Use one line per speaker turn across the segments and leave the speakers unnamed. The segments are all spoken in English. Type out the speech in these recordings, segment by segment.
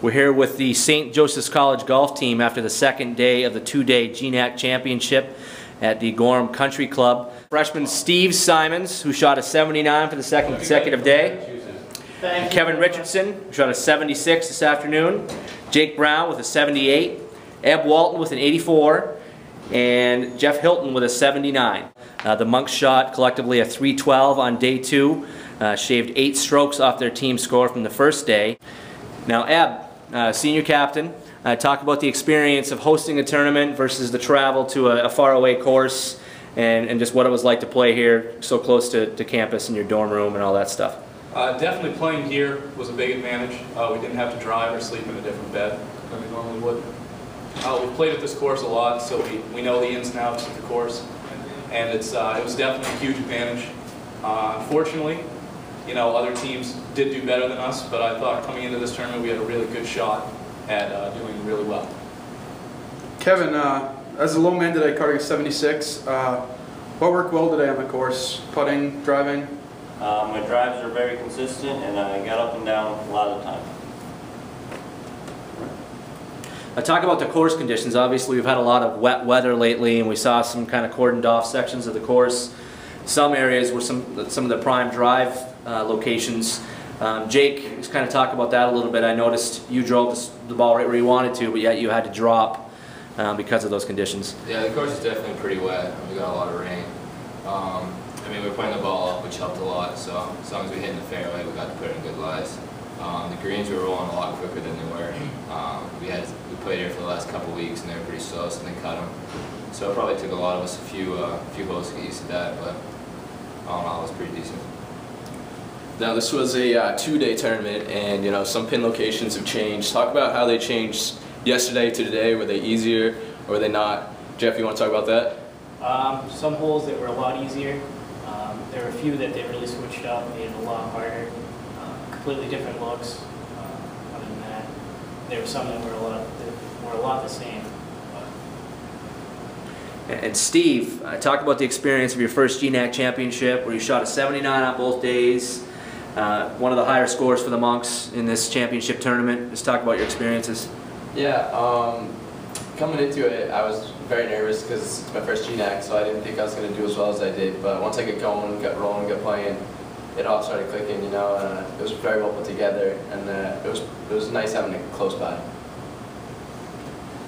We're here with the St. Joseph's College golf team after the second day of the two-day GNAC Championship at the Gorham Country Club. Freshman Steve Simons, who shot a 79 for the second consecutive day. Kevin Richardson, who shot a 76 this afternoon. Jake Brown with a 78. Eb Walton with an 84. And Jeff Hilton with a 79. The Monks shot collectively a 312 on day two. Shaved 8 strokes off their team score from the first day. Now Eb, senior captain, talk about the experience of hosting a tournament versus the travel to a faraway course and just what it was like to play here so close to campus in your dorm room and all that stuff.
Definitely playing here was a big advantage. We didn't have to drive or sleep in a different bed than we normally would. We played at this course a lot, so we know the ins and outs of the course, and it was definitely a huge advantage. Unfortunately, you know, other teams did do better than us, but I thought coming into this tournament we had a really good shot at doing really well.
Kevin, as a low man today, cutting a 76, what worked well today on the course? Putting, driving?
My drives are very consistent, and I got up and down a lot of the time.
Talk about the course conditions. Obviously we've had a lot of wet weather lately, and we saw some kind of cordoned off sections of the course. Some areas were some of the prime drive locations. Jake, just kind of talk about that a little bit. I noticed you drove the ball right where you wanted to, but yet you had to drop because of those conditions.
Yeah, the course is definitely pretty wet. We got a lot of rain. I mean, we were putting the ball up, which helped a lot, so as long as we hit in the fairway, we got to put in good lies. The greens were rolling a lot quicker than they were. We played here for the last couple weeks, and they were pretty slow, so they cut them. So it probably took a lot of us a few holes to get used to that, but all in all, it was pretty decent.
Now this was a two-day tournament, and you know some pin locations have changed. Talk about how they changed yesterday to today. Were they easier or were they not? Jeff, you want to talk about that?
Some holes that were a lot easier. There were a few that they really switched up, made it a lot harder. Completely different looks. Other than that, there were some that were a lot the same.
And Steve, talk about the experience of your first GNAC championship where you shot a 79 on both days. One of the higher scores for the Monks in this championship tournament. Just talk about your experiences.
Yeah, coming into it, I was very nervous because it's my first GNAC, so I didn't think I was going to do as well as I did. But once I get going, got rolling, got playing, it all started clicking. You know, it was very well put together, and it was nice having it close by.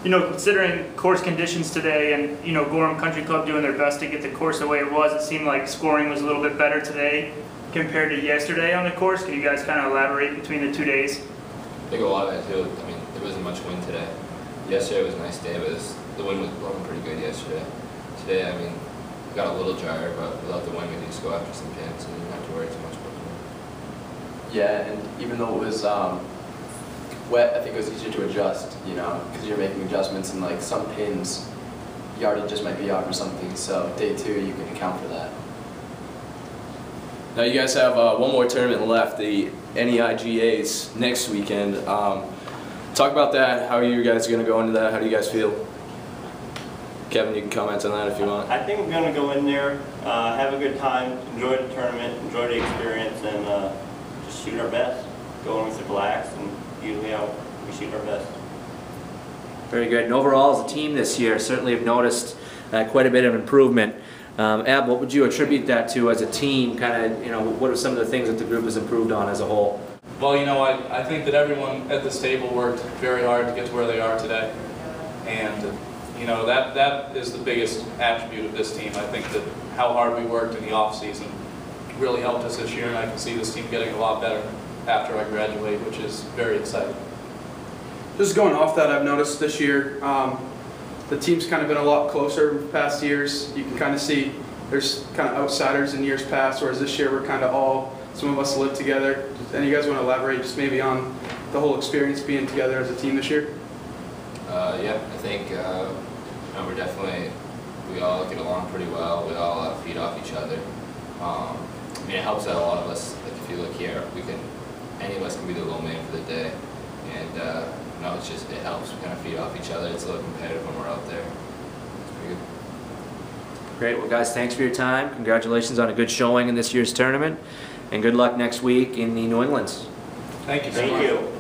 You know, considering course conditions today and, you know, Gorham Country Club doing their best to get the course the way it was, it seemed like scoring was a little bit better today compared to yesterday on the course. Can you guys kind of elaborate between the 2 days?
I think a lot of that too. I mean, there wasn't much wind today. Yesterday was a nice day, but the wind was blowing pretty good yesterday. Today, I mean, we got a little drier, but without the wind, we just go after some pins and you don't have to worry too much about it.
Yeah, and even though it was wet, I think it was easier to adjust, you know, because you're making adjustments, and like some pins, yardage just might be off or something, so day two you can account for that. Now you guys have one more tournament left, the NEIGAs next weekend. Talk about that. How are you guys going to go into that? How do you guys feel? Kevin, you can comment on that if you want.
I think we're going to go in there, have a good time, enjoy the tournament, enjoy the experience, and just shoot our best. Go in with the blacks, and usually we shoot our best.
Very good. And overall, as a team this year, certainly have noticed quite a bit of improvement. Ab, what would you attribute that to as a team? Kind of, you know, what are some of the things that the group has improved on as a whole?
Well, you know, I think that everyone at this table worked very hard to get to where they are today, and you know that is the biggest attribute of this team. I think that how hard we worked in the off season really helped us this year, and I can see this team getting a lot better after I graduate, which is very exciting.
Just going off that, I've noticed this year the team's kind of been a lot closer past years. You can kind of see there's kind of outsiders in years past, whereas this year we're kind of all, some of us live together. And you guys want to elaborate just maybe on the whole experience being together as a team this year?
Yeah, I think we all get along pretty well. We all feed off each other. I mean, it helps out a lot of us. Like if you look here, any of us can be the low man for the day, and no, it helps. We kind of feed off each other. It's a little competitive when we're out there. It's pretty good.
Great. Well, guys, thanks for your time. Congratulations on a good showing in this year's tournament, and good luck next week in the New Englands.
Thank you so
much. Thank you.